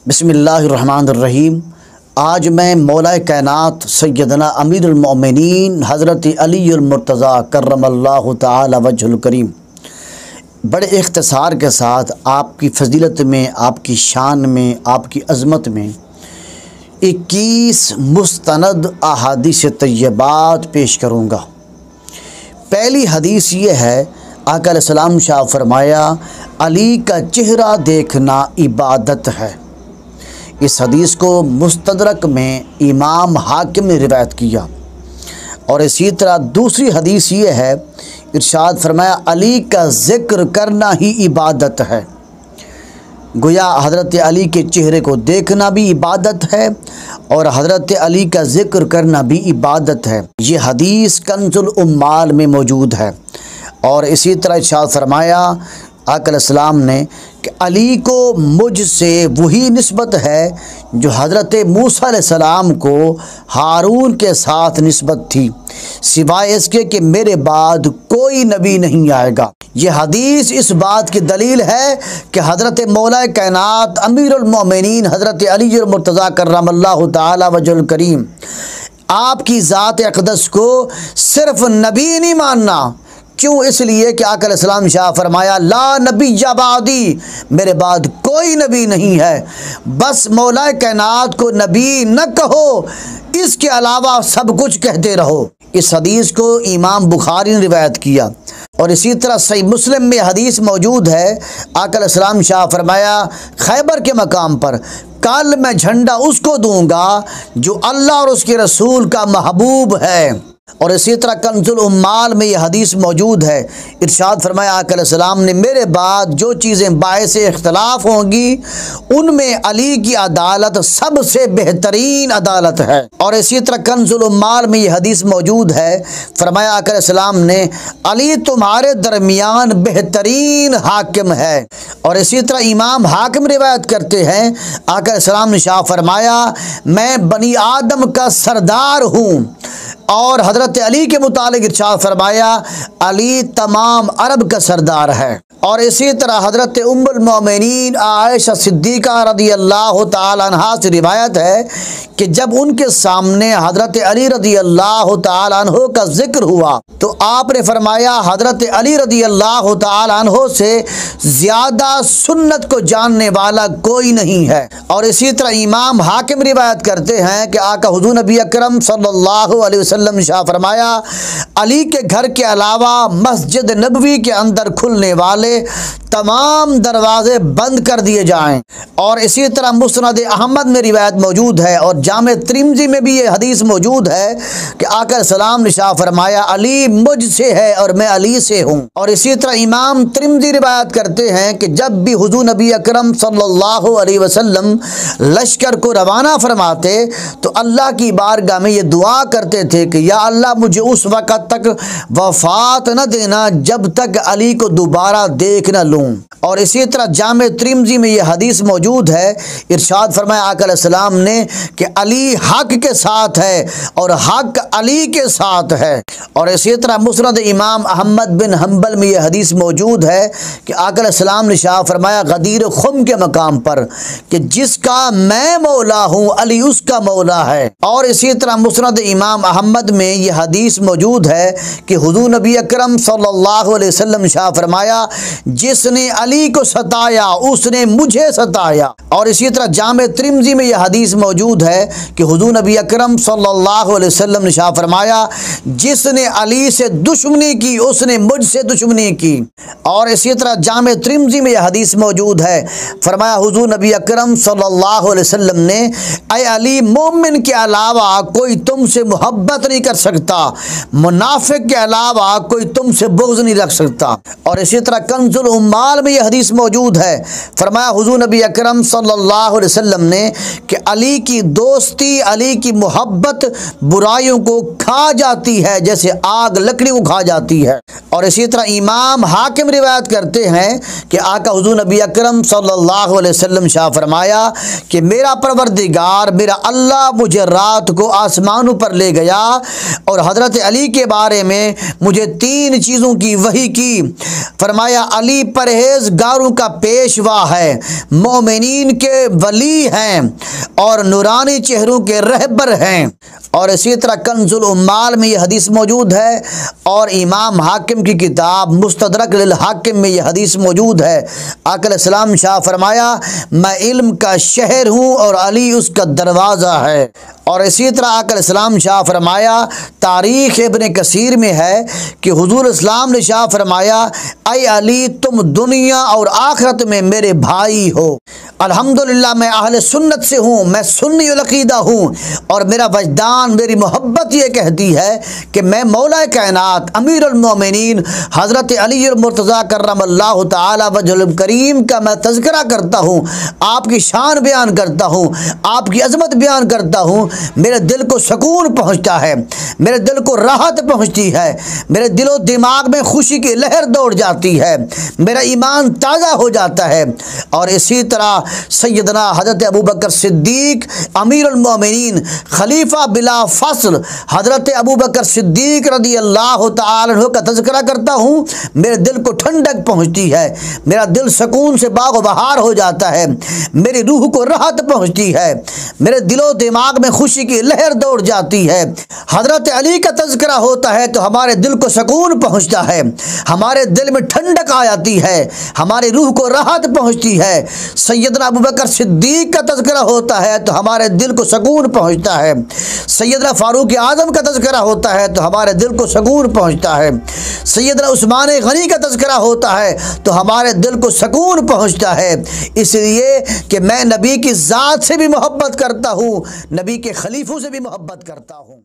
बिस्मिल्लाहिर्रहमानिर्रहीम। आज मैं मौला कायनात सैयदना अमीरुल मोमिनीन हज़रत अलीउल मुर्तज़ा कर्रमल्लाहु तआला वजहुल करीम बड़े इख्तिसार के साथ आपकी फ़जीलत में, आपकी शान में, आपकी अज़मत में 21 मुस्तनद अहादीस तय्यबात पेश करूँगा। पहली हदीस ये है, आका अलैहिस्सलाम शाह फरमाया, अली का चेहरा देखना इबादत है। इस हदीस को मुस्तदरक में इमाम हाकिम ने रिवायत किया। और इसी तरह दूसरी हदीस ये है, इरशाद फरमाया, अली का ज़िक्र करना ही इबादत है। गोया हज़रत अली के चेहरे को देखना भी इबादत है और हज़रत अली का ज़िक्र करना भी इबादत है। ये हदीस कंजुल उम्माल में मौजूद है। और इसी तरह इरशाद फरमाया आका अलैहिस्सलाम ने कि अली को मुझसे वही निस्बत है जो हज़रत मूसा अलैहिस्सलाम को हारून के साथ निस्बत थी, सिवाय इसके कि मेरे बाद कोई नबी नहीं आएगा। ये हदीस इस बात की दलील है कि हज़रत मौला कायनात अमीरुल मोमिनीन हज़रत अलीउल मुर्तज़ा कर्रमल्लाहु तआला वजहुल करीम आपकी ज़ात अक़दस को सिर्फ़ नबी नहीं मानना। क्यों? इसलिए कि आका अलैहिस्सलाम शाह फरमाया, ला नबिय्य बादी, मेरे बाद कोई नबी नहीं है। बस मौला कायनात को नबी न कहो, इसके अलावा सब कुछ कहते रहो। इस हदीस को इमाम बुखारी ने रिवायत किया। और इसी तरह सही मुस्लिम में हदीस मौजूद है, आका अलैहिस्सलाम शाह फरमाया, खैबर के मकाम पर कल मैं झंडा उसको दूंगा जो अल्लाह और उसके रसूल का महबूब है। और इसी तरह कंजुल उम्माल में यह हदीस मौजूद है। इरशाद फरमाया आका अलैहिस्सलाम ने, मेरे बाद जो चीज़ें बायस इख्तलाफ होंगी उनमें अली की अदालत सबसे बेहतरीन अदालत है। और इसी तरह कंजुल उम्माल में यह हदीस मौजूद है, फरमाया आका अलैहिस्सलाम ने, अली तुम्हारे दरमियान बेहतरीन हाकिम है। और इसी तरह इमाम हाकिम रिवायत करते हैं, आका अलैहिस्सलाम ने शाह फरमाया, मैं बनी आदम का सरदार हूँ। और हज़रत अली के मुतालिक इरशाद फरमाया, अली तमाम अरब का सरदार है। और इसी तरह हज़रत उम्मुल मोमिनीन आयशा सिद्दीक़ा रज़ियल्लाहु ताला अन्हा से रिवायत है कि जब उनके सामने हज़रत अली रज़ियल्लाहु ताला अन्हु का ज़िक्र हुआ तो आपने फरमाया, हज़रत अली रज़ियल्लाहु ताला अन्हु से ज़्यादा सुन्नत को जानने वाला कोई नहीं है। और इसी तरह इमाम हाकिम रिवायत करते हैं कि आका हुज़ूर नबी अकरम सल्लल्लाहु अलैहि वसल्लम शाह फरमाया, अली के घर के अलावा मस्जिद नबवी के अंदर खुलने वाले तमाम दरवाजे बंद कर दिए जाएं। और इसी तरह मुस्नद अहमद में रिवायत मौजूद है और जामे तिर्मिज़ी में भी ये हदीस मौजूद है कि आका अलैहिस्सलाम ने शाह फरमाया, अली मुझसे है और मैं अली से हूँ। और इसी तरह इमाम तिर्मिज़ी रिवायत करते हैं कि जब भी हुज़ूर नबी अकरम सल्लल्लाहु अलैहि वसल्लम लश्कर को रवाना फरमाते तो अल्लाह की बारगाह में ये दुआ करते थे कि या अल्लाह, मुझे उस वक़्त तक वफ़ात न देना जब तक अली को दोबारा देख न लूँ। और इसी तरह जामे तिर्मिज़ी में ये हदीस मौजूद है, इरशाद फरमाया आका अलैहिस्सलाम ने कि अली हक के साथ है और हक अली के साथ है। और इसी तरह मुस्नद इमाम अहमद बिन हम्बल में ये हदीस मौजूद है कि आका अलैहिस्सलाम ने शाह फरमाया गदीर खुम के मकाम पर कि जिसका मैं मौला हूँ अली उसका मौला है। और इसी तरह मुस्नद इमाम अहमद में ये हदीस मौजूद है कि हुज़ूर नबी अकरम सल्लल्लाहु अलैहि वसल्लम शाह फरमाया, जिसने अली को सताया उसने मुझे सताया। और इसी तरह जामे तिर्मिज़ी में यह हदीस मौजूद है कि हुज़ूर नबी अकरम सल्लल्लाहु अलैहि वसल्लम ने शाह फरमाया, जिसने अली से दुश्मनी की उसने मुझसे दुश्मनी की। और इसी तरह जामे तिर्मिज़ी में यह हदीस मौजूद है, फरमाया हुज़ूर नबी अकरम सल्लल्लाहु अलैहि वसल्लम ने, ऐ अली, मोमिन के अलावा कोई तुमसे मोहब्बत नहीं कर सकता, मुनाफिक के अलावा कोई तुमसे बुग़्ज़ नहीं रख सकता। और इसी तरह कंजुल उम्माल में यह हदीस मौजूद है, फरमाया हुज़ूर नबी अकरम सल्लल्लाहु अलैहि वसल्लम ने कि अली की दोस्ती, अली की मोहब्बत बुराइयों को खा जाती है जैसे आग लकड़ी को खा जाती है। और इसी तरह इमाम हाकिम रिवायत करते हैं कि आका हुज़ूर नबी अकरम सल्लल्लाहु अलैहि वसल्लम शाह फरमाया कि मेरा परवरदिगार, मेरा अल्लाह मुझे रात को आसमानों पर ले गया और हज़रत अली के बारे में मुझे 3 चीज़ों की वही की। फरमाया, अली परहेज़गारों का पेशवा है, मोमिनीन के वली हैं और नूरानी चेहरों के रहबर हैं। और इसी तरह कंजुल उम्माल में यह हदीस मौजूद है और इमाम हाकिम की किताब मुस्तदरक लिल हाकिम में यह हदीस मौजूद है। आका अलैहिस्सलाम शाह फरमाया, मैं इल्म का शहर हूँ और अली उसका दरवाज़ा है। और इसी तरह आका अलैहिस्सलाम शाह फरमाया, तारीख़ इब्न कसीर में है कि हुज़ूर इस्लाम ने शाह फरमाया, ऐ अली तुम दुनिया और आखिरत में मेरे भाई हो। अल्हम्दुलिल्लाह मैं अहले सुन्नत से हूँ, मैं सुन्नी उल अक़ीदा हूँ और मेरा वजदान, मेरी मोहब्बत ये कहती है कि मैं मौला कायनात अमीरुल मोमिनीन हज़रत अली मुर्तज़ा कर्रमल्लाहु तआला वजहुल करीम का मैं तज़किरा करता हूँ, आपकी शान बयान करता हूँ, आपकी अज़मत बयान करता हूँ। मेरे दिल को सुकून पहुँचता है, मेरे दिल को राहत पहुँचती है, मेरे दिलो दिमाग में खुशी की लहर दौड़ जाती है, मेरा ईमान ताज़ा हो जाता है। और इसी तरह सैयदना हज़रत अबू बकर सिद्दीक अमीरुल मोमिनीन खलीफा बिला फ़स्ल हज़रत अबू बकर सिद्दीक रज़ी अल्लाह तआला अन्हु का तज़किरा करता हूँ, मेरे दिल को ठंडक पहुँचती है, मेरा दिल सुकून से बाग़ बहार हो जाता है, मेरी रूह को राहत पहुँचती है, मेरे दिलो दिमाग में खुशी की लहर दौड़ जाती है। हज़रत अली का तज़किरा होता है तो हमारे दिल को सुकून पहुँचता है, हमारे दिल में ठंडक आ जाती है, हमारी रूह को राहत पहुँचती है। सैयदना अबू बकर सिद्दीक का तज़किरा होता है तो हमारे दिल को सुकून पहुँचता है। सैयदना फ़ारूक आज़म का तज़किरा होता है तो हमारे दिल को सुकून पहुँचता है। सैयदना उस्मान गनी का तज़किरा होता है तो हमारे दिल को सुकून पहुँचता है। इसलिए कि मैं नबी की ज़ात से भी मोहब्बत करता हूँ, नबी के खलीफों से भी मोहब्बत करता हूँ।